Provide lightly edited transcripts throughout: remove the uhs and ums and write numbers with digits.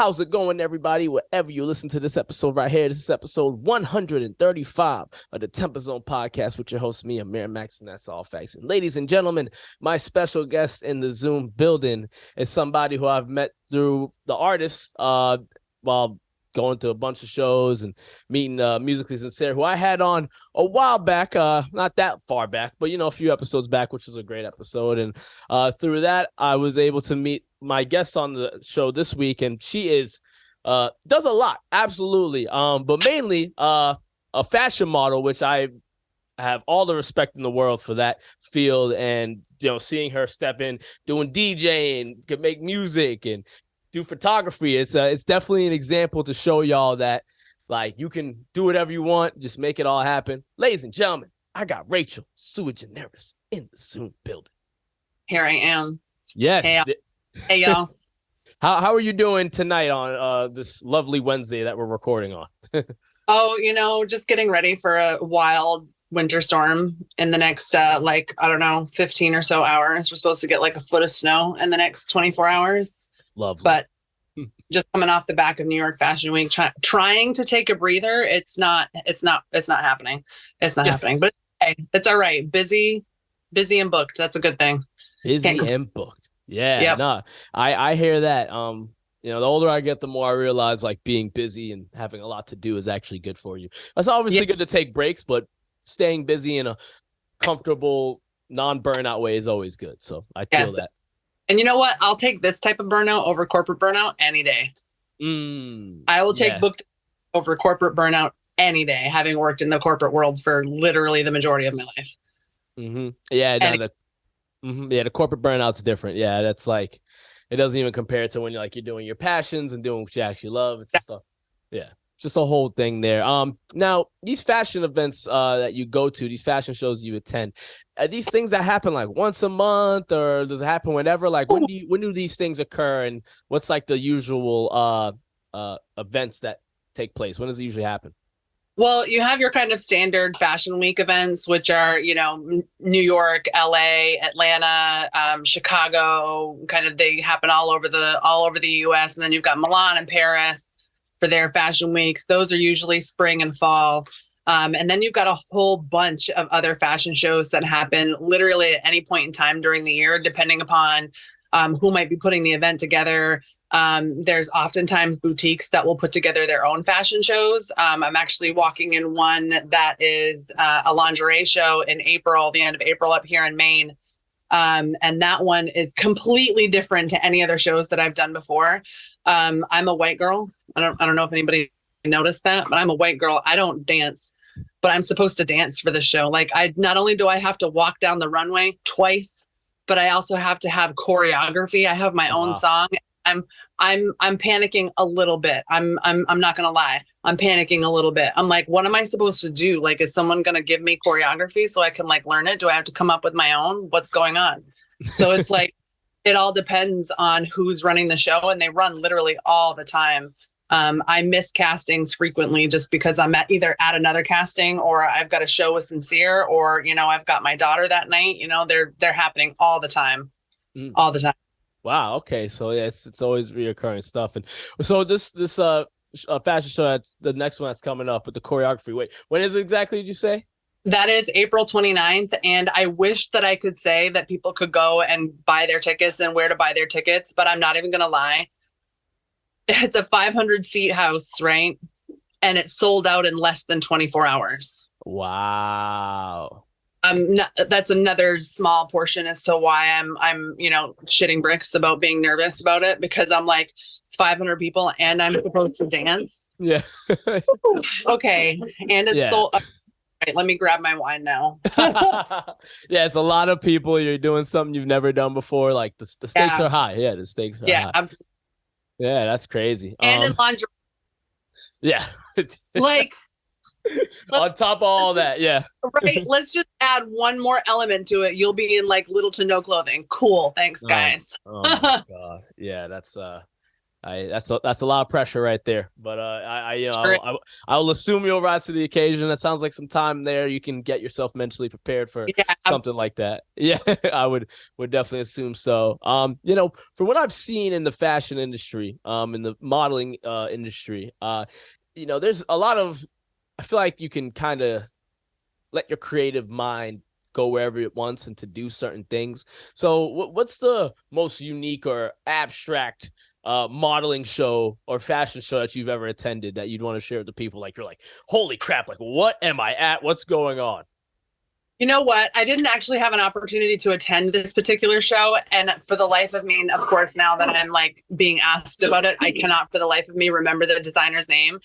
How's it going, everybody? Wherever you listen to this episode right here, this is episode 135 of the TempahZone podcast with your host, me, Amir Max, and that's all facts. And ladies and gentlemen, my special guest in the Zoom building is somebody who I've met through the artist while going to a bunch of shows and meeting Musically Sincere, who I had on a while back, not that far back, but, a few episodes back, which was a great episode. And through that, I was able to meet my guest on the show this week, and she does a lot, absolutely, but mainly a fashion model, which I have all the respect in the world for that field. And seeing her step in, doing DJing, can make music and do photography, it's definitely an example to show y'all that you can do whatever you want, just make it all happen. Ladies and gentlemen, I got Rachel Sui Generis in the Zoom building. Here I am. Yes. Hey y'all. How are you doing tonight on this lovely Wednesday that we're recording on? Just getting ready for a wild winter storm in the next 15 or so hours. We're supposed to get a foot of snow in the next 24 hours. Lovely. But just coming off the back of New York Fashion Week, trying to take a breather, it's not happening. It's not happening. But it's all right. Busy and booked. That's a good thing. Busy and booked. Yeah, yep. No, I hear that. The older I get, the more I realize being busy and having a lot to do is actually good for you. It's obviously good to take breaks, but staying busy in a comfortable, non-burnout way is always good. So I feel that. And you know what? I'll take this type of burnout over corporate burnout any day. I will take booked over corporate burnout any day, having worked in the corporate world for literally the majority of my life. Mm-hmm. Yeah, the corporate burnout's different. Yeah, that's it doesn't even compare to when you're doing your passions and doing what you actually love. It's just a whole thing there. Now these fashion events that you go to, these fashion shows you attend, are these things that happen once a month, or does it happen whenever? When do these things occur, and what's the usual events that take place? When does it usually happen? Well, you have your kind of standard fashion week events, which are, New York, LA, Atlanta, Chicago, they happen all over the US. And then you've got Milan and Paris for their fashion weeks. Those are usually spring and fall. And then you've got a whole bunch of other fashion shows that happen literally at any point in time during the year, depending upon who might be putting the event together. There's oftentimes boutiques that will put together their own fashion shows. I'm actually walking in one that is a lingerie show in April, the end of April up here in Maine. And that one is completely different to any other shows that I've done before. I'm a white girl. I don't know if anybody noticed that, but I'm a white girl. I don't dance, but I'm supposed to dance for the show. Not only do I have to walk down the runway twice, but I also have to have choreography. I have my own song. I'm panicking a little bit. I'm not gonna lie. I'm panicking a little bit. I'm what am I supposed to do? Is someone gonna give me choreography so I can learn it? Do I have to come up with my own? What's going on? So it's it all depends on who's running the show, and they run literally all the time. I miss castings frequently just because I'm either at another casting, or I've got a show with Sincere, or I've got my daughter that night. They're happening all the time. All the time. Wow. Okay. So it's always reoccurring stuff. And so this fashion show, that's the next one that's coming up with the choreography. Wait, when is it exactly? Did you say? That is April 29th. And I wish that I could say that people could go and buy their tickets and where to buy their tickets, but I'm not even going to lie. It's a 500 seat house, right? And it's sold out in less than 24 hours. Wow. That's another small portion as to why I'm shitting bricks about being nervous about it, because I'm it's 500 people and I'm supposed to dance. Yeah. Okay. And it's sold. Right, let me grab my wine now. Yeah, it's a lot of people. You're doing something you've never done before. The stakes are high. Yeah, the stakes are high. Yeah, absolutely. Yeah, that's crazy. And in lingerie. Yeah. On top of all that, yeah. Right. Let's just add one more element to it. You'll be in little to no clothing. Cool. Thanks, guys. Oh my God. Yeah, that's That's a lot of pressure right there. But Sure. I'll assume you'll rise to the occasion. That sounds like some time there. You can get yourself mentally prepared for Yeah. something like that. Yeah, I would definitely assume so. From what I've seen in the fashion industry, in the modeling industry, there's a lot of. I feel like you can kind of let your creative mind go wherever it wants and to do certain things. So what's the most unique or abstract modeling show or fashion show that you've ever attended that you'd want to share with the people? Like, you're like, holy crap, like, what am I at? What's going on? You know what? I didn't actually have an opportunity to attend this particular show. And for the life of me, of course, now that I'm like being asked about it, I cannot for the life of me remember the designer's name.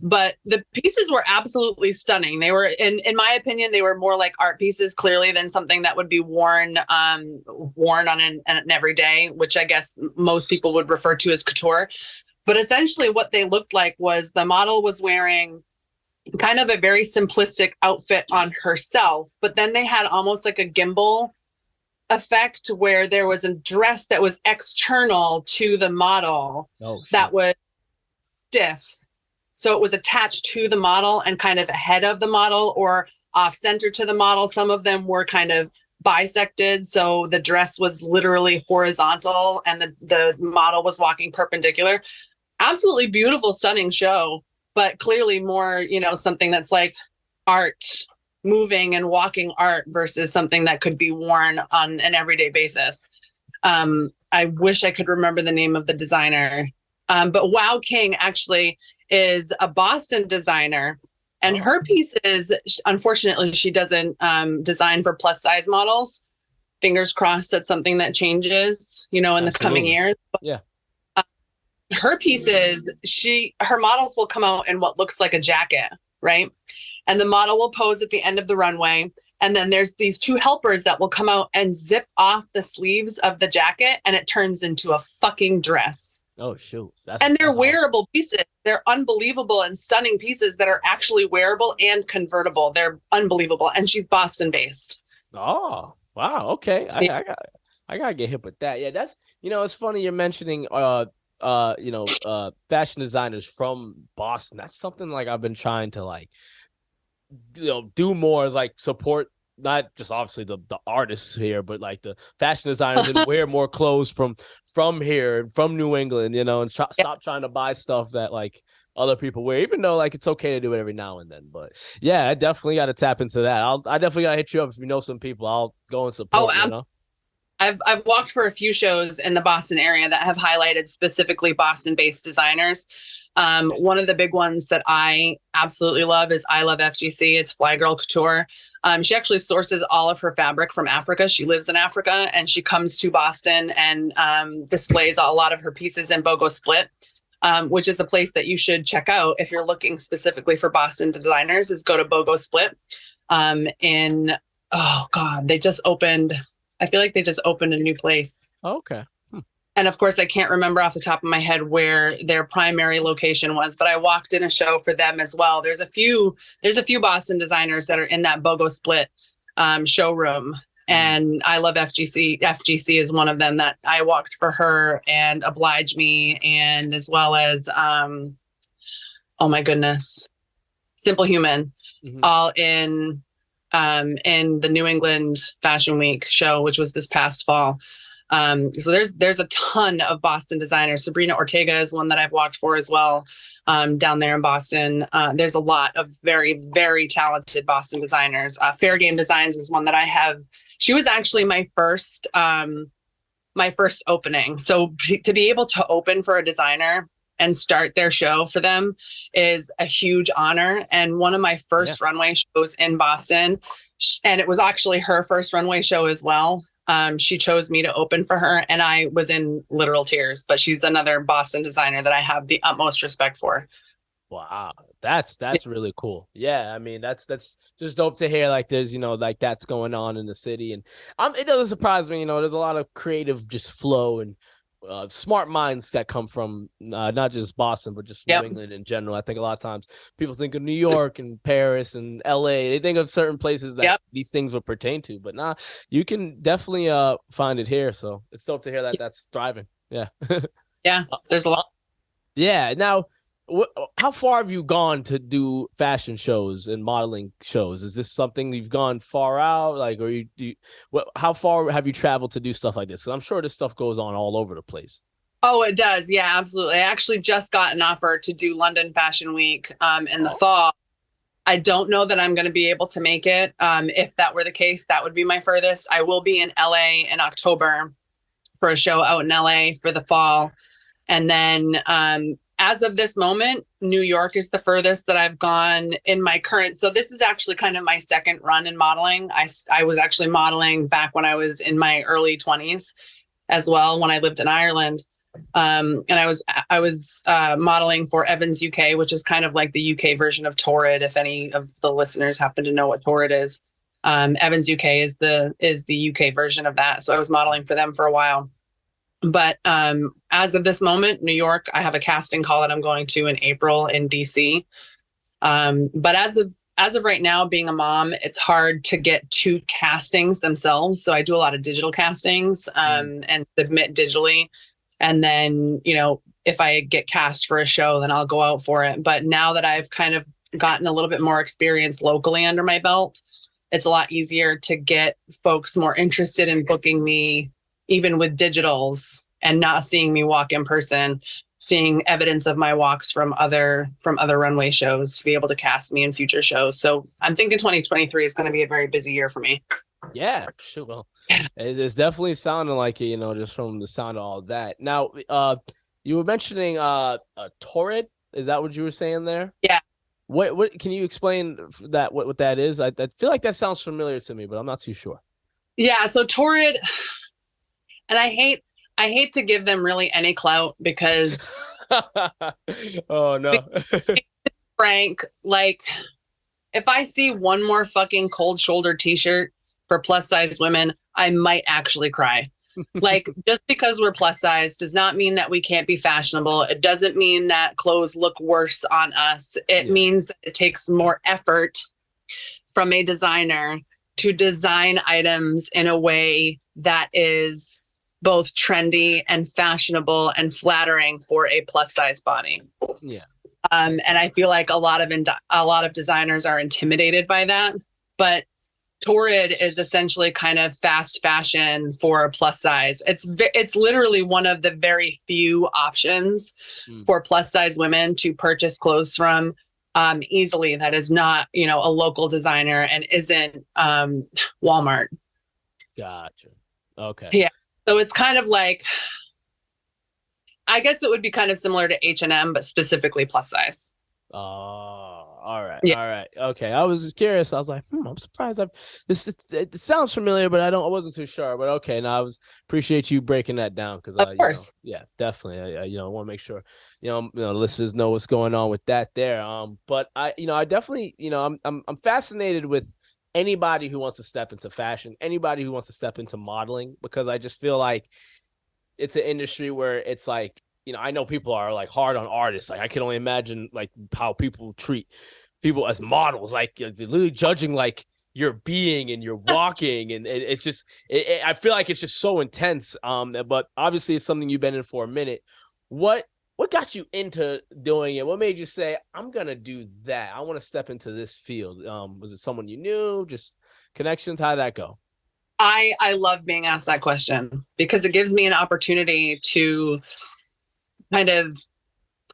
But the pieces were absolutely stunning. They were, in my opinion, they were more like art pieces, clearly, than something that would be worn on an everyday, which I guess most people would refer to as couture. But essentially what they looked like was the model was wearing kind of a very simplistic outfit on herself, but then they had almost like a gimbal effect where there was a dress that was external to the model that was stiff. So it was attached to the model and kind of ahead of the model or off center to the model. Some of them were kind of bisected. So the dress was literally horizontal and the model was walking perpendicular. Absolutely beautiful, stunning show, but clearly more, something that's like art, moving and walking art versus something that could be worn on an everyday basis. I wish I could remember the name of the designer. But Wow King actually is a Boston designer, and her pieces, unfortunately, she doesn't design for plus size models. Fingers crossed that's something that changes, in the coming years. But, yeah. Her pieces, her models will come out in what looks like a jacket, right? And the model will pose at the end of the runway. And then there's these two helpers that will come out and zip off the sleeves of the jacket, and it turns into a fucking dress. Oh, shoot. And they're wearable pieces. They're unbelievable and stunning pieces that are actually wearable and convertible. They're unbelievable. And she's Boston based. Oh, wow. Okay. I gotta get hip with that. Yeah, that's, it's funny you're mentioning fashion designers from Boston. That's something like I've been trying to like do more, is like support not just obviously the artists here, but like the fashion designers and wear more clothes from here, from New England, and stop trying to buy stuff that like other people wear, even though like it's okay to do it every now and then. But yeah, I definitely got to tap into that. I definitely got to hit you up if you know some people. I'll go and support. I've walked for a few shows in the Boston area that have highlighted specifically Boston-based designers. One of the big ones that I absolutely love is I Love FGC. It's Fly Girl Couture. She actually sources all of her fabric from Africa. She lives in Africa, and she comes to Boston and displays a lot of her pieces in BOGO Split, which is a place that you should check out if you're looking specifically for Boston designers. Is go to BOGO Split. They just opened. I feel like they just opened a new place. Okay. And of course, I can't remember off the top of my head where their primary location was, but I walked in a show for them as well. There's a few Boston designers that are in that BOGO Split showroom, and I Love FGC. FGC is one of them that I walked for her and Oblige Me, and as well as oh my goodness, Simple Human, all in the New England Fashion Week show, which was this past fall. So there's a ton of Boston designers. Sabrina Ortega is one that I've walked for as well, down there in Boston. There's a lot of very, very talented Boston designers. Fair Game Designs is one that I have. She was actually my first opening. So to be able to open for a designer and start their show for them is a huge honor. And one of my first runway shows in Boston, and it was actually her first runway show as well. She chose me to open for her, and I was in literal tears, but she's another Boston designer that I have the utmost respect for. Wow. That's really cool. Yeah. I mean, that's just dope to hear. Like there's, like that's going on in the city, and it doesn't surprise me. There's a lot of creative just flow and smart minds that come from not just Boston, but just New England in general. I think a lot of times people think of New York and Paris and LA. They think of certain places that these things would pertain to, but nah, you can definitely find it here. So it's dope to hear that that's thriving. Yeah. Yeah. There's a lot. Yeah. Now, how far have you gone to do fashion shows and modeling shows? Is this something you've gone far out? Like, or how far have you traveled to do stuff like this? 'Cause I'm sure this stuff goes on all over the place. Oh, it does. Yeah, absolutely. I actually just got an offer to do London Fashion Week in the fall. I don't know that I'm going to be able to make it. If that were the case, that would be my furthest. I will be in LA in October for a show out in LA for the fall. And then as of this moment, New York is the furthest that I've gone in my current. So this is actually kind of my second run in modeling. I was actually modeling back when I was in my early 20s as well, when I lived in Ireland. And I was modeling for Evans UK, which is kind of like the UK version of Torrid. If any of the listeners happen to know what Torrid is, Evans UK is the UK version of that. So I was modeling for them for a while. But as of this moment, New York, I have a casting call that I'm going to in April in DC. But as of right now, being a mom, it's hard to get to castings themselves. So I do a lot of digital castings and submit digitally. And then, if I get cast for a show, then I'll go out for it. But now that I've kind of gotten a little bit more experience locally under my belt, it's a lot easier to get folks more interested in booking me, even with digitals, and not seeing me walk in person, seeing evidence of my walks from other runway shows to be able to cast me in future shows. So I'm thinking 2023 is going to be a very busy year for me. Yeah, sure. Well, it's definitely sounding like it, just from the sound of all that. Now, you were mentioning Torrid. Is that what you were saying there? Yeah. What can you explain that? What that is? I feel like that sounds familiar to me, but I'm not too sure. Yeah. So Torrid, and I hate to give them really any clout because. Oh no. Frank, like, if I see one more fucking cold shoulder t-shirt for plus size women, I might actually cry. Like, just because we're plus size does not mean that we can't be fashionable. It doesn't mean that clothes look worse on us. It means that it takes more effort from a designer to design items in a way that is both trendy and fashionable and flattering for a plus size body. Yeah. And I feel like a lot of designers are intimidated by that, but Torrid is essentially kind of fast fashion for a plus size. It's literally one of the very few options for plus size women to purchase clothes from easily. That is not, a local designer and isn't Walmart. Gotcha. Okay. Yeah. So it's kind of like, I guess it would be kind of similar to H&M, but specifically plus size. Oh, all right. Yeah. All right. Okay. I was just curious. I was like, I'm surprised. It sounds familiar, but I wasn't too sure. But okay. Now appreciate you breaking that down because of course. yeah, definitely. I want to make sure, listeners know what's going on with that there. But I definitely, I'm fascinated with anybody who wants to step into fashion, anybody who wants to step into modeling, because I just feel like it's an industry where it's like, I know people are like hard on artists. Like I can only imagine like how people treat people as models, like they're literally judging like your being and your walking. And it's just, I feel like it's just so intense. But obviously it's something you've been in for a minute. What got you into doing it? What made you say, I'm going to do that? I want to step into this field. Was it someone you knew? Just connections? How did that go? I love being asked that question because it gives me an opportunity to kind of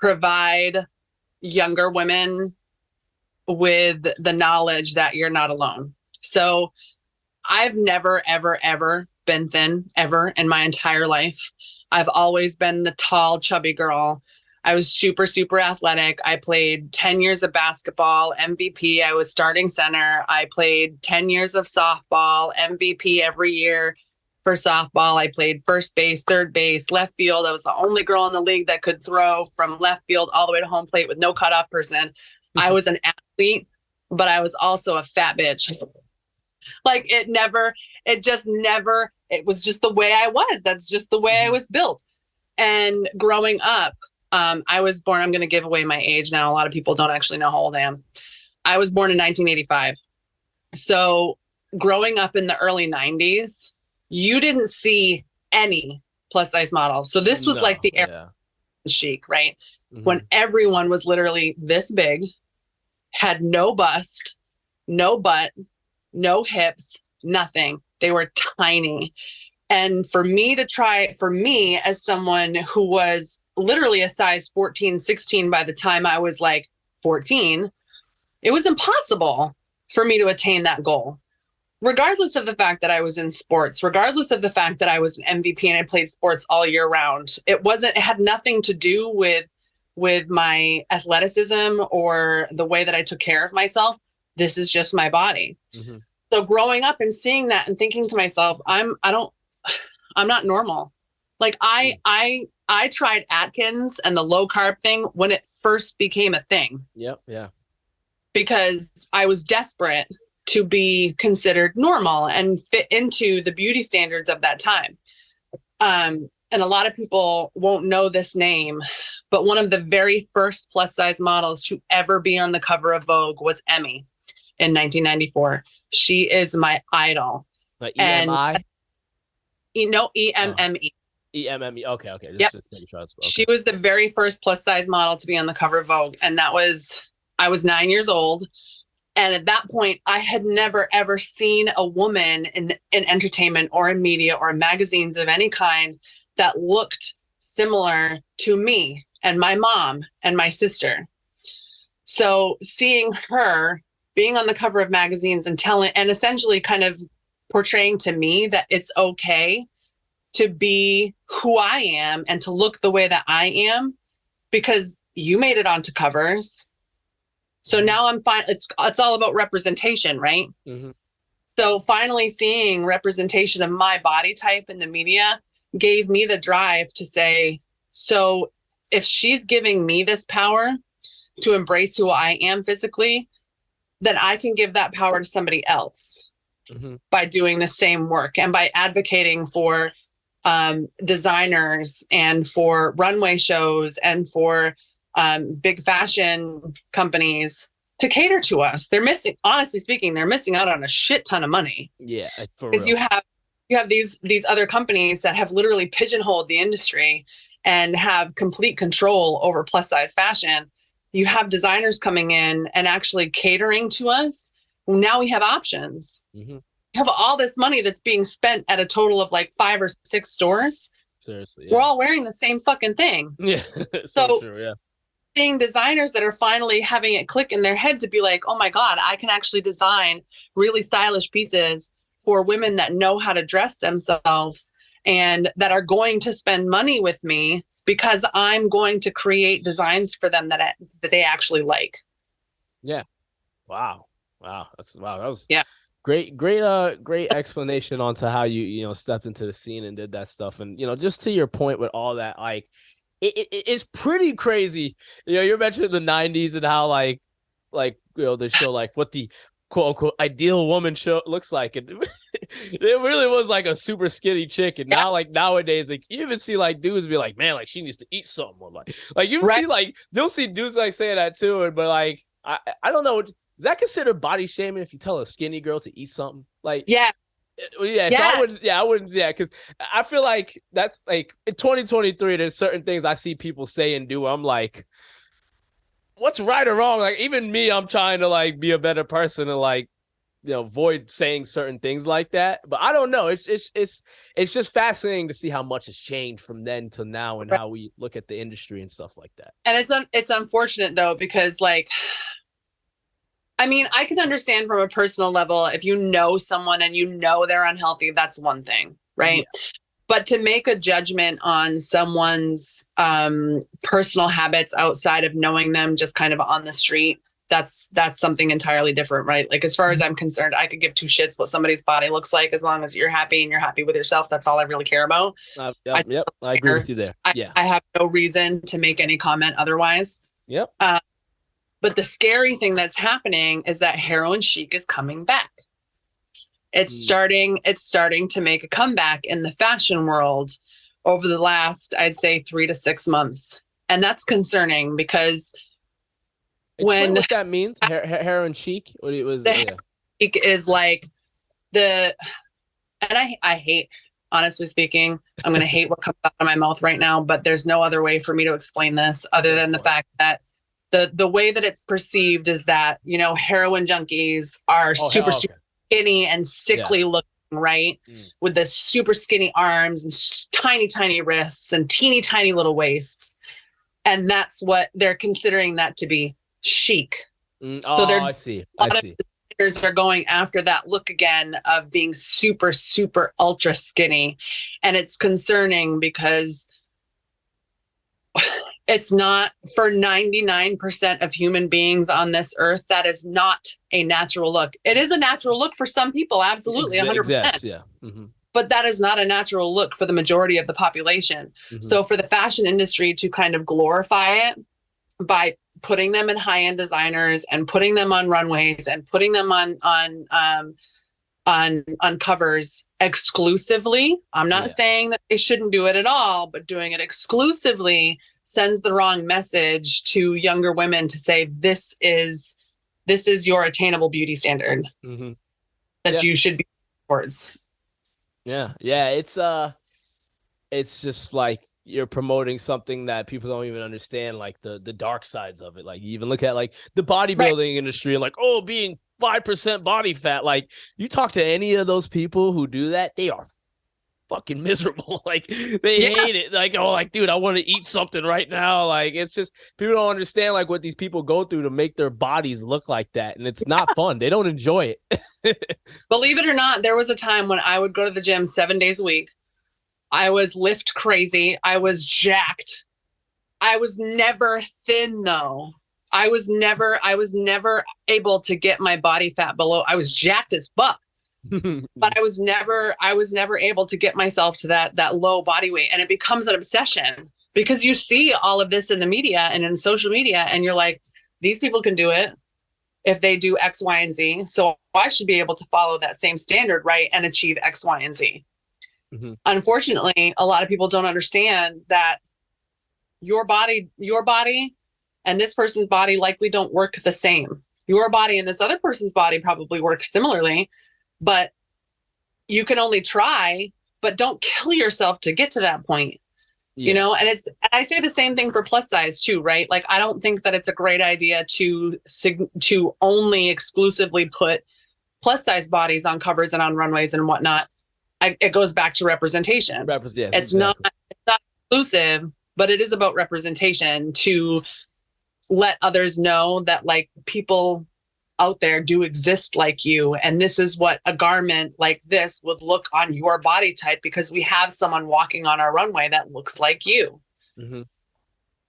provide younger women with the knowledge that you're not alone. So I've never, ever, ever been thin ever in my entire life. I've always been the tall, chubby girl. I was super, super athletic. I played 10 years of basketball, MVP. I was starting center. I played 10 years of softball, MVP every year for softball. I played first base, third base, left field. I was the only girl in the league that could throw from left field all the way to home plate with no cutoff person. I was an athlete, but I was also a fat bitch. Like it was just the way I was. That's just the way I was built. And growing up, I was born, I'm going to give away my age now. A lot of people don't actually know how old I am. I was born in 1985. So growing up in the early 90s, you didn't see any plus size models. So this was like the era chic, right? when everyone was literally this big, had no bust, no butt, no hips, nothing. They were tiny. And for me as someone who was literally a size 14, 16 by the time I was like 14, it was impossible for me to attain that goal. Regardless of the fact that I was in sports, regardless of the fact that I was an MVP and I played sports all year round, it had nothing to do with my athleticism or the way that I took care of myself. This is just my body. Mm-hmm. So growing up and seeing that and thinking to myself, I'm not normal. Like I tried Atkins and the low carb thing when it first became a thing. Yep. Yeah. Because I was desperate to be considered normal and fit into the beauty standards of that time. And a lot of people won't know this name, but one of the very first plus size models to ever be on the cover of Vogue was Emmy in 1994. She is my idol. EMI? No, EMME. EMME. Okay. Yep. Just making sure okay. She was the very first plus size model to be on the cover of Vogue. And I was 9 years old. And at that point, I had never, ever seen a woman in entertainment or in media or in magazines of any kind that looked similar to me and my mom and my sister. So seeing her being on the cover of magazines and essentially kind of portraying to me that it's okay to be who I am and to look the way that I am because you made it onto covers. So now I'm fine. It's all about representation, right? Mm-hmm. So finally seeing representation of my body type in the media gave me the drive to say, so if she's giving me this power to embrace who I am physically, then I can give that power to somebody else by doing the same work and by advocating for designers and for runway shows and for big fashion companies to cater to us. Honestly speaking, they're missing out on a shit ton of money. Yeah, because you have these other companies that have literally pigeonholed the industry and have complete control over plus size fashion. You have designers coming in and actually catering to us. Now we have options. Mm-hmm. We have all this money that's being spent at a total of like 5 or 6 stores. Seriously, yeah. We're all wearing the same fucking thing. Yeah, so true, yeah. Seeing designers that are finally having it click in their head to be like, oh my God, I can actually design really stylish pieces for women that know how to dress themselves and that are going to spend money with me because I'm going to create designs for them that they actually like. Yeah. Wow. That was great explanation onto how you stepped into the scene and did that stuff. And just to your point with all that, like it's pretty crazy. You're mentioning the 90s and how like they show like what the quote unquote ideal woman show looks like, and it really was like a super skinny chick. And now like nowadays, like you even see like dudes be like, man, like she needs to eat something. Like you see like you'll see dudes like saying that too. But like I don't know, is that considered body shaming if you tell a skinny girl to eat something? Like yeah. So I wouldn't, because I feel like that's like in 2023, there's certain things I see people say and do. I'm like, what's right or wrong? Like even me, I'm trying to like be a better person and like, avoid saying certain things like that. But I don't know. It's just fascinating to see how much has changed from then to now and how we look at the industry and stuff like that. And it's unfortunate though, because like, I mean, I can understand from a personal level, if you know someone and they're unhealthy, that's one thing, right? Yeah. But to make a judgment on someone's personal habits outside of knowing them just kind of on the street, that's something entirely different, right? Like, as far as I'm concerned, I could give 2 shits what somebody's body looks like. As long as you're happy and you're happy with yourself, that's all I really care about. Yep, I agree with you there. I have no reason to make any comment otherwise. Yep. But the scary thing that's happening is that heroin chic is coming back. It's starting to make a comeback in the fashion world over the last, I'd say, 3 to 6 months. And that's concerning because explain what that means, heroin chic. What it was, chic is like and I hate, honestly speaking. I'm going to hate what comes out of my mouth right now, but there's no other way for me to explain this other than the fact that the way that it's perceived is that, you know, heroin junkies are super skinny and sickly looking, right? With the super skinny arms and tiny, tiny wrists and teeny, tiny little waists. And that's what they're considering that to be chic. So I see. Designers are going after that look again of being super, super ultra skinny. And it's concerning because it's not, for 99% of human beings on this earth, that is not a natural look. It is a natural look for some people, absolutely, 100%. Yeah. Mm-hmm. But that is not a natural look for the majority of the population. Mm-hmm. So for the fashion industry to kind of glorify it by putting them in high-end designers and putting them on runways and putting them on covers exclusively. I'm not saying that they shouldn't do it at all, but doing it exclusively sends the wrong message to younger women to say, this is your attainable beauty standard that you should be towards. Yeah. It's just like you're promoting something that people don't even understand, like the dark sides of it. Like you even look at like the bodybuilding industry and like, oh, being 5% body fat. Like you talk to any of those people who do that, they are fucking miserable. Like they hate it. Like, oh, like, dude, I want to eat something right now. Like it's just, people don't understand like what these people go through to make their bodies look like that. And it's not fun. They don't enjoy it. Believe it or not, there was a time when I would go to the gym 7 days a week. I was lift crazy. I was jacked. I was never thin though. I was never able to get my body fat below. I was jacked as fuck. But I was never able to get myself to that low body weight. And it becomes an obsession because you see all of this in the media and in social media, and you're like, these people can do it if they do X, Y, and Z. So I should be able to follow that same standard, right, and achieve X, Y, and Z. Mm-hmm. Unfortunately, a lot of people don't understand that your body and this person's body likely don't work the same. Your body and this other person's body probably work similarly, but you can only try, but don't kill yourself to get to that point. You know, and I say the same thing for plus size too, right? Like, I don't think that it's a great idea to only exclusively put plus size bodies on covers and on runways and whatnot. It goes back to representation. It's not exclusive, but it is about representation to let others know that like people out there do exist like you. And this is what a garment like this would look on your body type, because we have someone walking on our runway that looks like you. Mm-hmm.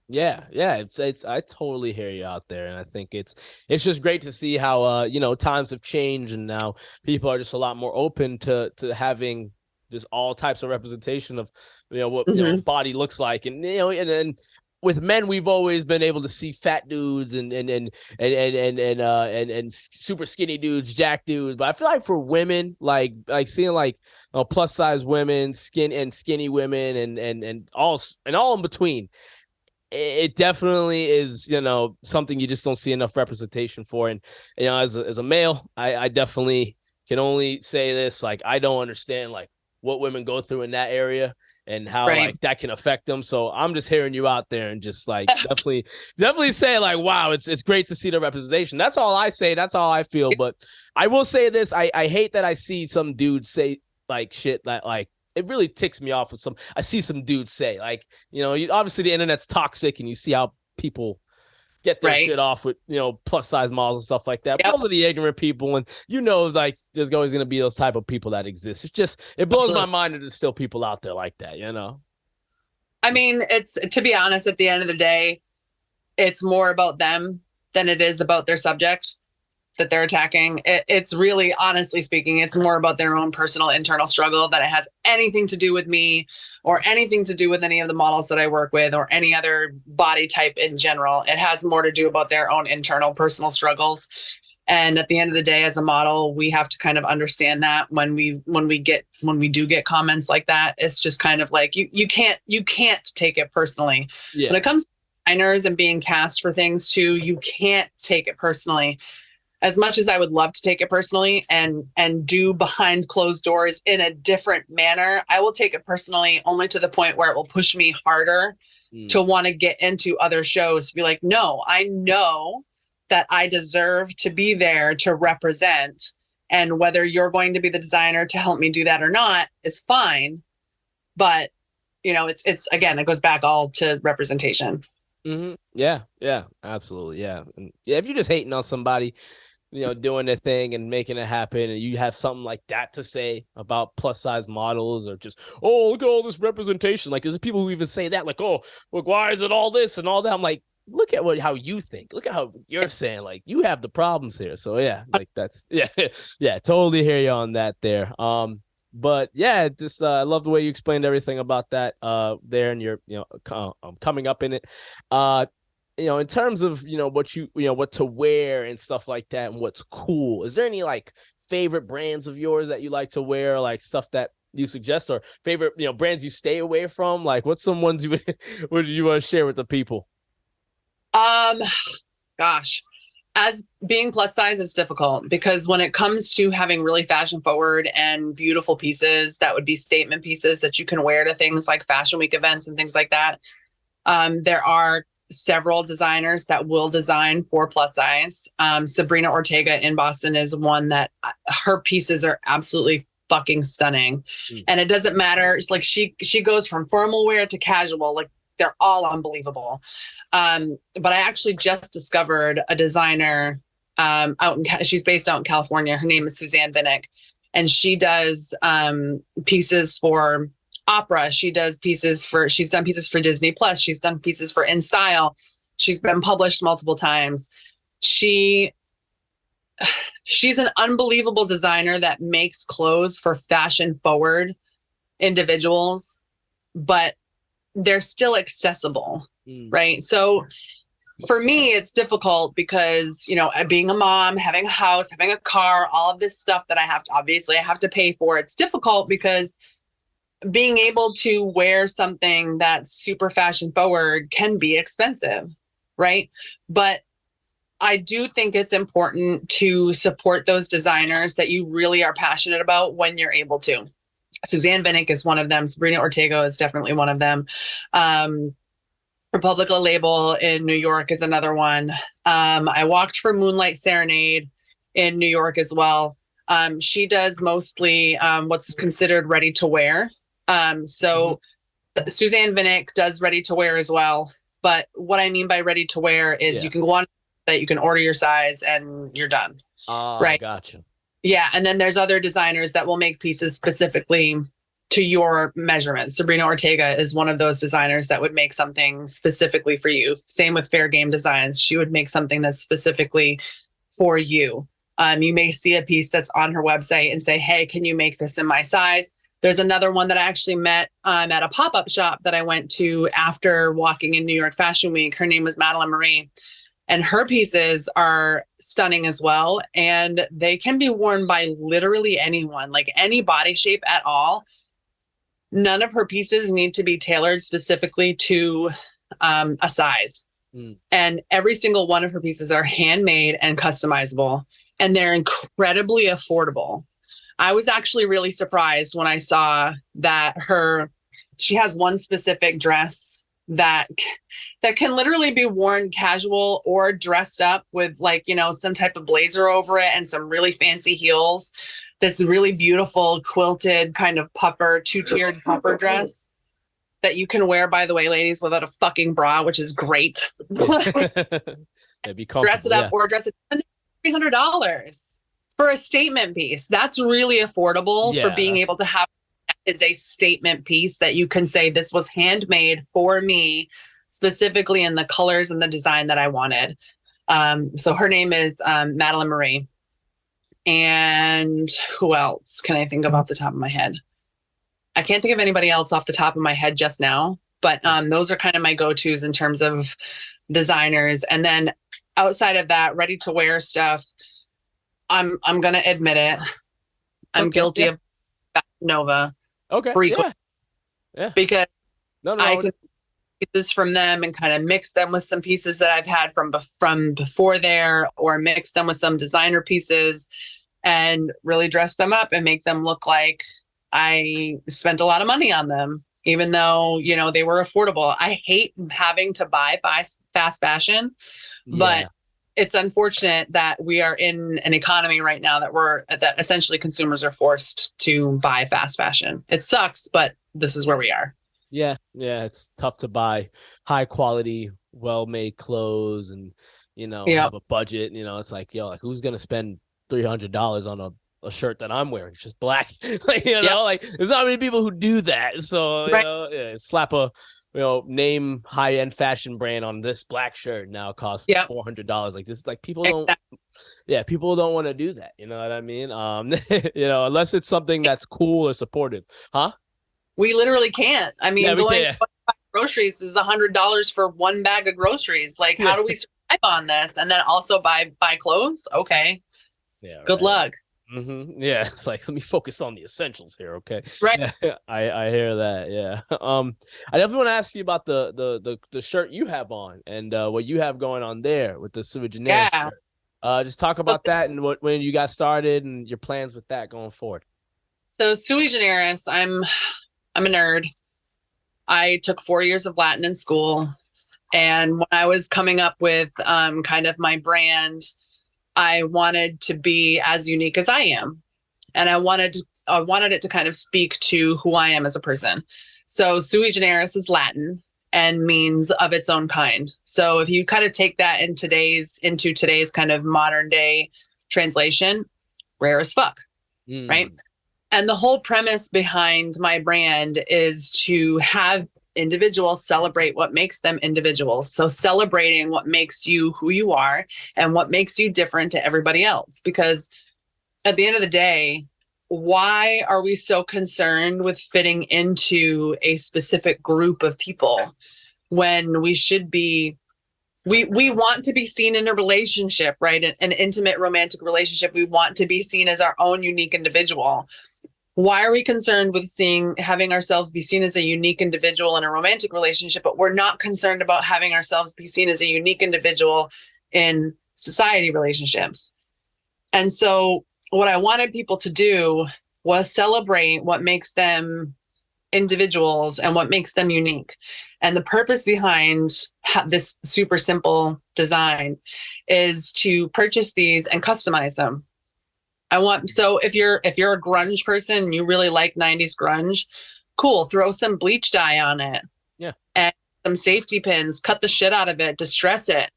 Yeah. It's I totally hear you out there. And I think it's just great to see how, you know, times have changed and now people are just a lot more open to having just all types of representation of, you know, what you know, body looks like. And, you know, and with men, we've always been able to see fat dudes and super skinny dudes, jack dudes. But I feel like for women, like seeing like plus size women, skinny women, and all in between, it definitely is, you know, something you just don't see enough representation for. And you know, as a male, I definitely can only say this: like, I don't understand like what women go through in that area and how like that can affect them. So I'm just hearing you out there and just like definitely say like, wow, it's great to see the representation. That's all I say. That's all I feel. But I will say this. I hate that I see some dudes say like shit that like, it really ticks me off with I see some dudes say like, you know, obviously the internet's toxic and you see how people get their shit off with, you know, plus size models and stuff like that. But those are the ignorant people. And, you know, like there's always going to be those type of people that exist. It's just, it blows my mind that there's still people out there like that, you know? I mean, it's, to be honest, at the end of the day, it's more about them than it is about their subject that they're attacking. It's really, honestly speaking, it's more about their own personal internal struggle, that it has anything to do with me or anything to do with any of the models that I work with or any other body type in general. It has more to do about their own internal personal struggles. And at the end of the day, as a model, we have to kind of understand that when we do get comments like that, it's just kind of like, you can't take it personally. When it comes to designers and being cast for things too, you can't take it personally. as much as I would love to take it personally and do behind closed doors in a different manner, I will take it personally only to the point where it will push me harder to want to get into other shows, to be like, no, I know that I deserve to be there to represent. And whether you're going to be the designer to help me do that or not is fine. But, you know, it's again, it goes back all to representation. Mm-hmm. Yeah, absolutely. Yeah. And yeah, if you're just hating on somebody, you know, doing their thing and making it happen, and you have something like that to say about plus size models, or just, oh, look at all this representation. Like, there's people who even say that, like, oh, look, why is it all this and all that? I'm like, look at how you think. Look at how you're saying, like, you have the problems here. So yeah, like that's yeah, totally hear you on that there. But yeah, just I love the way you explained everything about that there, and you're, you know, coming up in it. You know, in terms of, you know, what what to wear and stuff like that, and what's cool, is there any like favorite brands of yours that you like to wear, like stuff that you suggest, or favorite, you know, brands you stay away from? Like, what's some ones you would you want to share with the people? Gosh, as being plus size is difficult, because when it comes to having really fashion forward and beautiful pieces that would be statement pieces that you can wear to things like fashion week events and things like that, there are several designers that will design for plus size. Sabrina Ortega in Boston is one that her pieces are absolutely fucking stunning. And it doesn't matter. It's like she goes from formal wear to casual. Like, they're all unbelievable. But I actually just discovered a designer she's based out in California. Her name is Suzanne Vinnick, and she does pieces for opera. She's done pieces for Disney Plus. She's done pieces for In Style. She's been published multiple times. She's an unbelievable designer that makes clothes for fashion forward individuals, but they're still accessible, right? So for me, it's difficult because, you know, being a mom, having a house, having a car, all of this stuff that I have to pay for. It's difficult because being able to wear something that's super fashion forward can be expensive, right? But I do think it's important to support those designers that you really are passionate about when you're able to. Suzanne Vinnick is one of them. Sabrina Ortega is definitely one of them. Republica Label in New York is another one. I walked for Moonlight Serenade in New York as well. She does mostly what's considered ready to wear. Suzanne Vinnick does ready to wear as well. But what I mean by ready to wear is you can go on that, you can order your size, and you're done. Right. Gotcha. Yeah. And then there's other designers that will make pieces specifically to your measurements. Sabrina Ortega is one of those designers that would make something specifically for you. Same with Fair Game Designs. She would make something that's specifically for you. You may see a piece that's on her website and say, hey, can you make this in my size? There's another one that I actually met at a pop-up shop that I went to after walking in New York Fashion Week. Her name was Madeline Marie. And her pieces are stunning as well. And they can be worn by literally anyone, like any body shape at all. None of her pieces need to be tailored specifically to a size. And every single one of her pieces are handmade and customizable. And they're incredibly affordable. I was actually really surprised when I saw that she has one specific dress that can literally be worn casual or dressed up with, like, you know, some type of blazer over it and some really fancy heels. This really beautiful quilted kind of puffer, two-tiered puffer dress that you can wear, by the way, ladies, without a fucking bra, which is great. Be dress it up or dress it $300 for a statement piece. That's really affordable for being able to have is a statement piece that you can say, this was handmade for me, specifically in the colors and the design that I wanted. So her name is Madeline Marie. And who else can I think of off the top of my head? I can't think of anybody else off the top of my head just now, but those are kind of my go-tos in terms of designers. And then outside of that, ready to wear stuff, I'm going to admit it. I'm guilty of Nova. Okay. Frequent. Yeah. Because No. pieces from them and kind of mix them with some pieces that I've had from before there, or mix them with some designer pieces and really dress them up and make them look like I spent a lot of money on them, even though, they were affordable. I hate having to buy fast fashion, but it's unfortunate that we are in an economy right now that essentially consumers are forced to buy fast fashion. It sucks, but this is where we are. Yeah. It's tough to buy high quality, well-made clothes and, have a budget. It's like, who's going to spend $300 on a shirt that I'm wearing? It's just black. There's not many people who do that. So, slap a, name high-end fashion brand on this black shirt now costs $400. Like this, like people don't want to do that. You know what I mean? Unless it's something that's cool or supportive. Huh? We literally can't. I mean, going to buy groceries is $100 for one bag of groceries. Like, how do we survive on this? And then also buy clothes? Okay. Yeah. Good luck. Mm-hmm. Yeah, it's like, let me focus on the essentials here, okay? Right. Yeah, I hear that. Yeah. I definitely want to ask you about the shirt you have on and what you have going on there with the Sui Generis shirt. Just talk about that and when you got started and your plans with that going forward. So Sui Generis, I'm a nerd. I took 4 years of Latin in school, and when I was coming up with kind of my brand, I wanted to be as unique as I am. And I wanted it to kind of speak to who I am as a person. So Sui Generis is Latin and means of its own kind. So if you kind of take that into today's kind of modern day translation, rare as fuck, right? And the whole premise behind my brand is to have individuals celebrate what makes them individuals. So celebrating what makes you who you are and what makes you different to everybody else. Because at the end of the day, why are we so concerned with fitting into a specific group of people when we should be, we want to be seen in a relationship, right? An intimate romantic relationship. We want to be seen as our own unique individual. Why are we concerned with having ourselves be seen as a unique individual in a romantic relationship, but we're not concerned about having ourselves be seen as a unique individual in society relationships? And so what I wanted people to do was celebrate what makes them individuals and what makes them unique. And the purpose behind this super simple design is to purchase these and customize them. So if you're a grunge person and you really like 90s grunge, cool, throw some bleach dye on it. Yeah. And some safety pins, cut the shit out of it, distress it.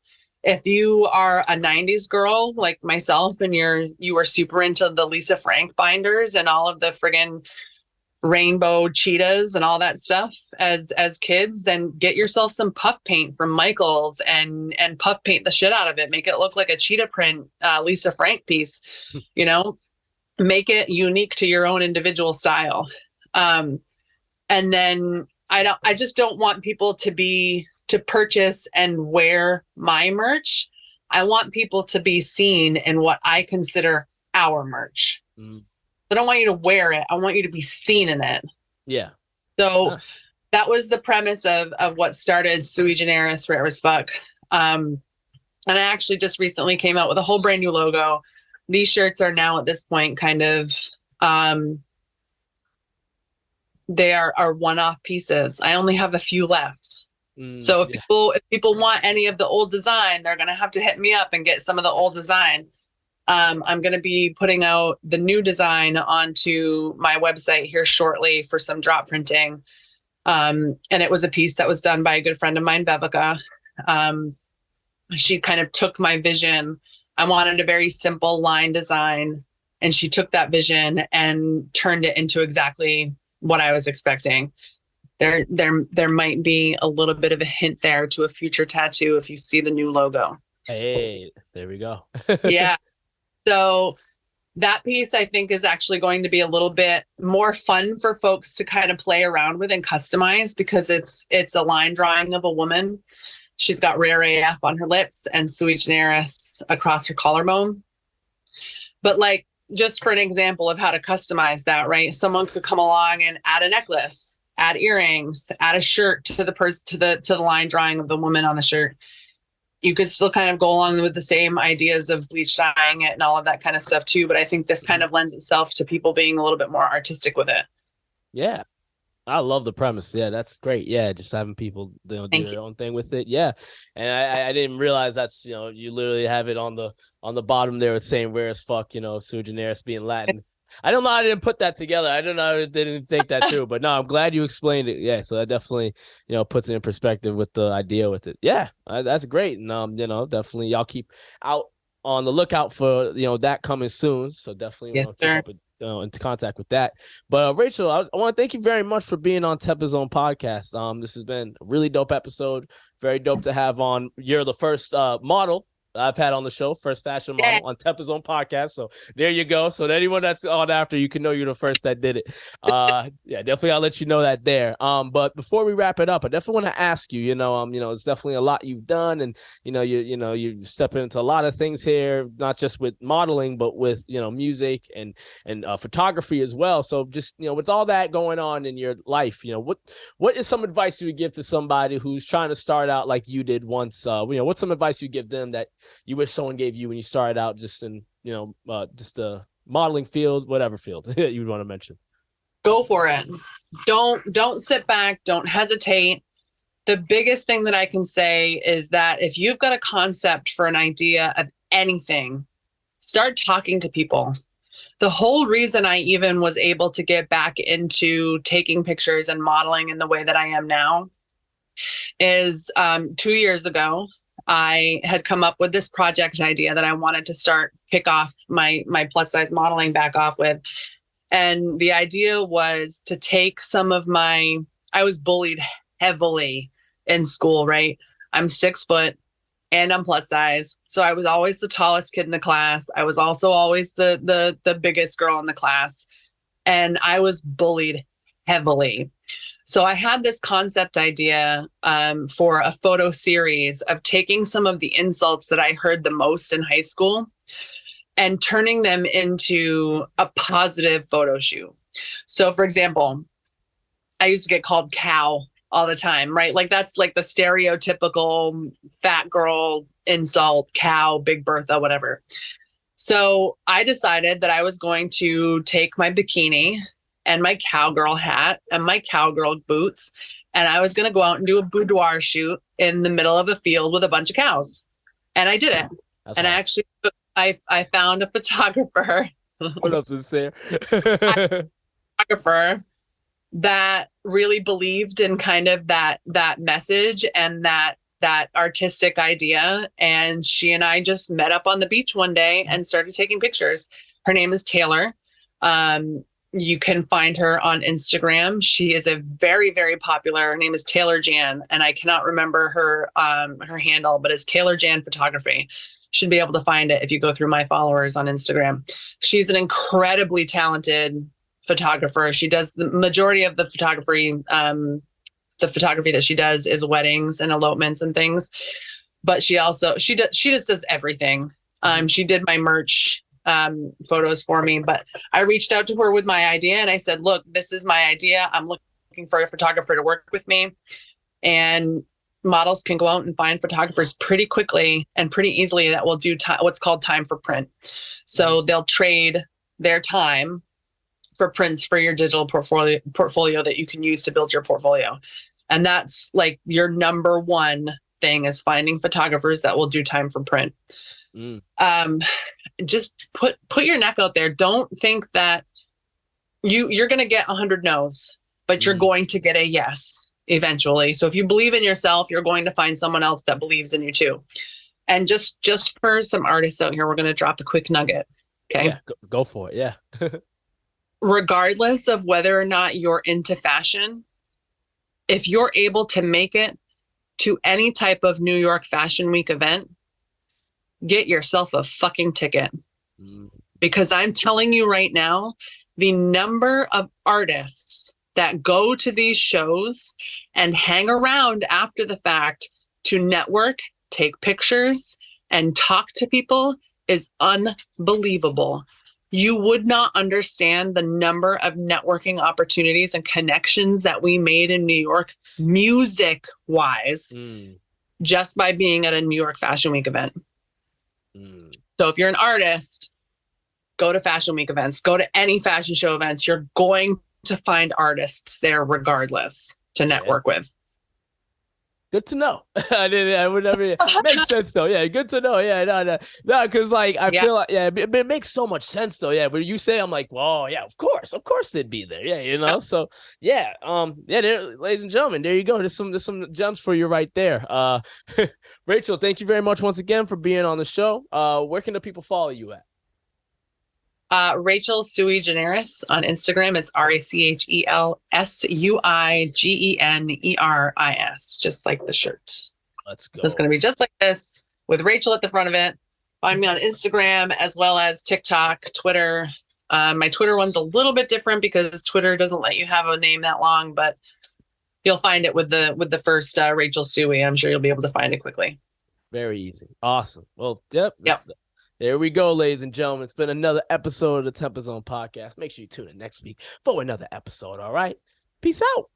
If you are a 90s girl like myself and you are super into the Lisa Frank binders and all of the friggin' rainbow cheetahs and all that stuff as kids, then get yourself some puff paint from Michael's and puff paint the shit out of it. Make it look like a cheetah print Lisa Frank piece, make it unique to your own individual style. And then I just don't want people to purchase and wear my merch. I want people to be seen in what I consider our merch. I don't want you to wear it. I want you to be seen in it. Yeah. So that was the premise of what started Sui Generis, rare as fuck. And I actually just recently came out with a whole brand new logo. These shirts are now at this point kind of, they are one-off pieces. I only have a few left. So if people want any of the old design, they're going to have to hit me up and get some of the old design. I'm going to be putting out the new design onto my website here shortly for some drop printing. And it was a piece that was done by a good friend of mine, Bevica. She kind of took my vision. I wanted a very simple line design, and she took that vision and turned it into exactly what I was expecting. There might be a little bit of a hint there to a future tattoo if you see the new logo. Hey, there we go. Yeah. So that piece, I think, is actually going to be a little bit more fun for folks to kind of play around with and customize, because it's a line drawing of a woman. She's got rare AF on her lips and Sui Generis across her collarbone. But just for an example of how to customize that, right? Someone could come along and add a necklace, add earrings, add a shirt to the line drawing of the woman on the shirt. You could still kind of go along with the same ideas of bleach dyeing it and all of that kind of stuff too. But I think this kind of lends itself to people being a little bit more artistic with it. Yeah. I love the premise. Yeah, that's great. Yeah, just having people do their own thing with it. Yeah, and I didn't realize that's you literally have it on the bottom there with saying rare as fuck. Sui Generis being Latin. I don't know. I didn't put that together. I don't know. I didn't think that through. But no, I'm glad you explained it. Yeah, so that definitely puts it in perspective with the idea with it. Yeah, that's great. And definitely y'all keep out on the lookout for that coming soon. So definitely keep up with. Into contact with that. But Rachel, I want to thank you very much for being on TempahZone podcast. This has been a really dope episode. Very dope to have on. You're the first model I've had on the show, first fashion model on TempahZone podcast. So there you go. So anyone that's on after, you can know you're the first that did it. Yeah, definitely I'll let you know that there. But before we wrap it up, I definitely want to ask you, it's definitely a lot you've done, and you're stepping into a lot of things here, not just with modeling, but with music and photography as well. So just with all that going on in your life, what is some advice you would give to somebody who's trying to start out like you did once? What's some advice you give them that you wish someone gave you when you started out, just in just the modeling field, whatever field you would want to mention? Go for it. Don't sit back. Don't hesitate. The biggest thing that I can say is that if you've got a concept for an idea of anything, start talking to people. The whole reason I even was able to get back into taking pictures and modeling in the way that I am now is 2 years ago, I had come up with this project idea that I wanted to kick off my plus size modeling back off with. And the idea was to take I was bullied heavily in school, right? I'm 6 foot and I'm plus size. So I was always the tallest kid in the class. I was also always the biggest girl in the class. And I was bullied heavily. So I had this concept idea for a photo series of taking some of the insults that I heard the most in high school and turning them into a positive photo shoot. So for example, I used to get called cow all the time, right? Like that's like the stereotypical fat girl insult, cow, Big Bertha, whatever. So I decided that I was going to take my bikini and my cowgirl hat and my cowgirl boots, and I was going to go out and do a boudoir shoot in the middle of a field with a bunch of cows. And I did it. That's and hard. I found a photographer. What else is there? Photographer that really believed in kind of that message and that artistic idea. And she and I just met up on the beach one day and started taking pictures. Her name is Taylor. You can find her on Instagram. She is a very, very popular. Her name is Taylor Jan, and I cannot remember her handle, but it's Taylor Jan Photography. Should be able to find it if you go through my followers on Instagram. She's an incredibly talented photographer. She does the majority of the photography. The photography that she does is weddings and elopements and things, but she just does everything. She did my merch photos for me, but I reached out to her with my idea and I said, look, this is my idea. I'm looking for a photographer to work with me. And models can go out and find photographers pretty quickly and pretty easily that will do what's called time for print. So they'll trade their time for prints for your digital portfolio that you can use to build your portfolio. And that's like your number one thing, is finding photographers that will do time for print. Just put your neck out there. Don't think that you're going to get 100 no's, but you're going to get a yes eventually. So if you believe in yourself, you're going to find someone else that believes in you too. And just for some artists out here, we're going to drop a quick nugget. Okay. Yeah, go for it. Yeah. Regardless of whether or not you're into fashion, if you're able to make it to any type of New York Fashion Week event, get yourself a fucking ticket. Because I'm telling you right now, the number of artists that go to these shows and hang around after the fact to network, take pictures, and talk to people is unbelievable. You would not understand the number of networking opportunities and connections that we made in New York, music wise, just by being at a New York Fashion Week event. So if you're an artist, go to Fashion Week events, go to any fashion show events. You're going to find artists there regardless to network with. Good to know. I would never. Makes sense though. Yeah, good to know. Yeah, no, because like I feel like it makes so much sense though. Yeah, but you say I'm like, well, yeah, of course they'd be there. Yeah, you know. So yeah, ladies and gentlemen, there you go. There's some gems for you right there. Rachel, thank you very much once again for being on the show. Where can the people follow you at? Rachel Sui Generis on Instagram. It's RachelSuiGeneris, just like the shirt. Let's go. It's going to be just like this with Rachel at the front of it. Find me on Instagram as well as TikTok, Twitter. My Twitter one's a little bit different because Twitter doesn't let you have a name that long, but you'll find it with the first Rachel Sui. I'm sure you'll be able to find it quickly. Very easy. Awesome. Well, yep. There we go, ladies and gentlemen. It's been another episode of the TempahZone podcast. Make sure you tune in next week for another episode, all right? Peace out.